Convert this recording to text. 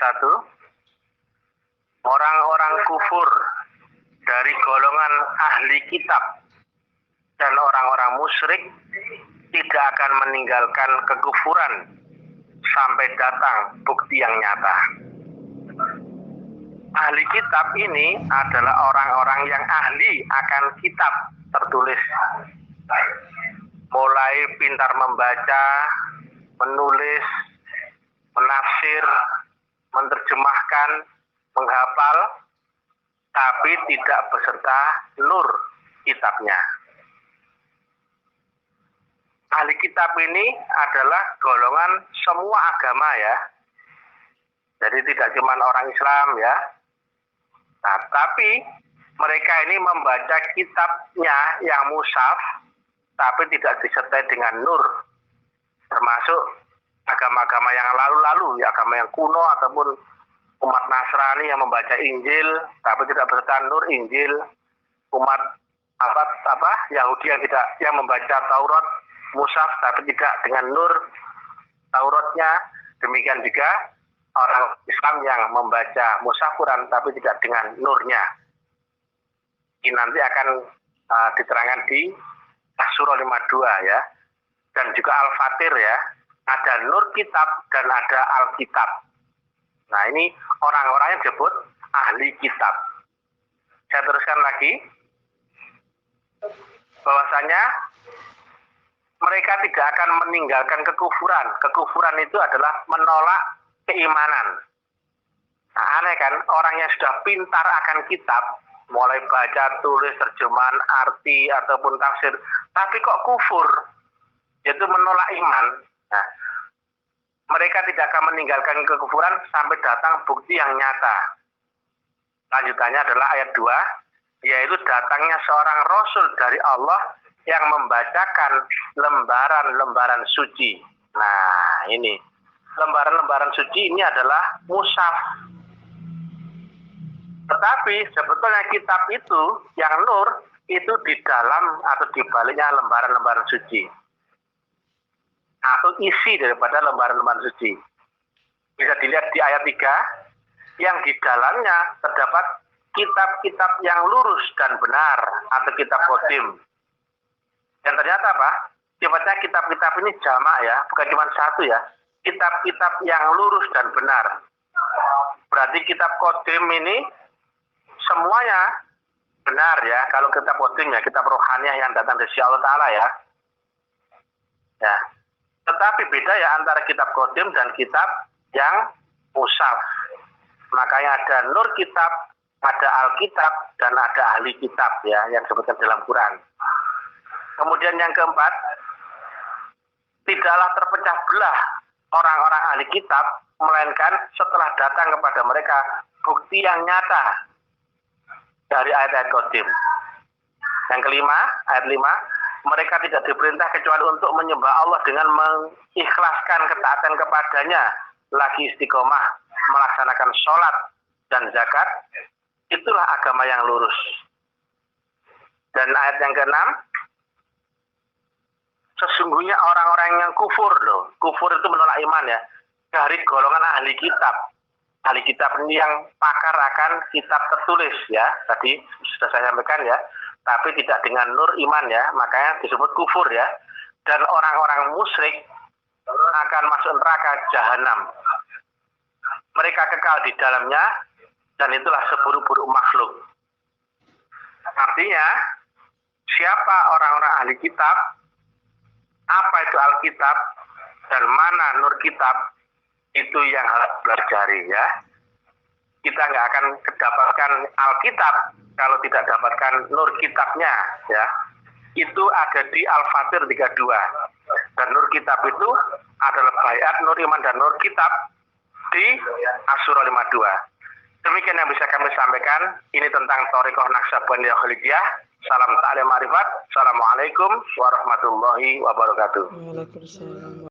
satu, orang-orang kufur dari golongan ahli kitab dan orang-orang musyrik tidak akan meninggalkan kekufuran sampai datang bukti yang nyata. Ahli kitab ini adalah orang-orang yang ahli akan kitab tertulis, mulai pintar membaca, menulis, menafsir, menerjemahkan, menghafal, tapi tidak beserta nur kitabnya. Ahli kitab ini adalah golongan semua agama ya. Jadi tidak cuma orang Islam ya. Nah, tapi mereka ini membaca kitabnya yang mushaf, tapi tidak disertai dengan nur. Termasuk agama-agama yang lalu-lalu, ya, agama yang kuno ataupun umat Nasrani yang membaca Injil, tapi tidak beserta nur Injil. Umat Yahudi yang membaca Taurat mushaf, tapi tidak dengan nur Tauratnya. Demikian juga orang Islam yang membaca mushaf Quran, tapi tidak dengan nurnya. Ini nanti akan diterangkan di Surah 52 ya, dan juga Al-Fatir ya. Ada nur kitab dan ada Alkitab. Nah, ini orang-orang yang disebut ahli kitab. Saya teruskan lagi, bahwasanya mereka tidak akan meninggalkan kekufuran. Kekufuran itu adalah menolak keimanan. Nah, aneh kan, orang yang sudah pintar akan kitab, mulai baca, tulis, terjemahan, arti, ataupun tafsir, tapi kok kufur, yaitu menolak iman. Nah, mereka tidak akan meninggalkan kekufuran sampai datang bukti yang nyata. Lanjutannya adalah ayat 2, yaitu datangnya seorang rasul dari Allah yang membacakan lembaran-lembaran suci. Nah, ini lembaran-lembaran suci ini adalah mushaf. Tetapi sebetulnya kitab itu yang nur itu di dalam atau di baliknya lembaran-lembaran suci, atau isi daripada lembaran-lembaran suci. Bisa dilihat di ayat 3, yang di dalamnya terdapat kitab-kitab yang lurus dan benar, atau kitab qadim. Dan ternyata apa? Sifatnya kitab-kitab ini jamak ya, bukan cuma satu ya. Kitab-kitab yang lurus dan benar. Berarti kitab qadim ini semuanya benar ya. Kalau kitab qadim ya, kitab rohaniah yang datang dari Allah Ta'ala ya. Ya. Tetapi beda ya antara kitab qadim dan kitab yang mushaf. Makanya ada nur kitab, ada alkitab, dan ada ahli kitab ya, yang disebutkan dalam Quran. Kemudian yang keempat, tidaklah terpecah belah orang-orang ahli kitab, melainkan setelah datang kepada mereka bukti yang nyata dari ayat-ayat qadim. Yang kelima, ayat 5, mereka tidak diperintah kecuali untuk menyembah Allah dengan mengikhlaskan ketaatan kepadanya, lagi istiqomah, melaksanakan sholat dan zakat. Itulah agama yang lurus. Dan ayat yang ke-6, sesungguhnya orang-orang yang kufur loh, kufur itu menolak iman ya, dari golongan ahli kitab. Ahli kitab ini yang pakar akan kitab tertulis ya, tadi sudah saya sampaikan ya, tapi tidak dengan nur iman ya, makanya disebut kufur ya. Dan orang-orang musyrik akan masuk neraka jahanam. Mereka kekal di dalamnya, dan itulah seburuk-buruk makhluk. Artinya, siapa orang-orang ahli kitab, apa itu Alkitab, dan mana nur kitab, itu yang harus pelajari ya. Kita nggak akan mendapatkan Alkitab kalau tidak dapatkan nur kitabnya ya. Itu ada di Al-Fatir 32. Dan nur kitab itu adalah bayat, nur iman, dan nur kitab di Surah 52. Demikian yang bisa kami sampaikan. Ini tentang Thariqah Naqsabandiyah Khalidiyah. Salam ta'lim ma'rifat. Assalamualaikum warahmatullahi wabarakatuh. Waalaikumsalam.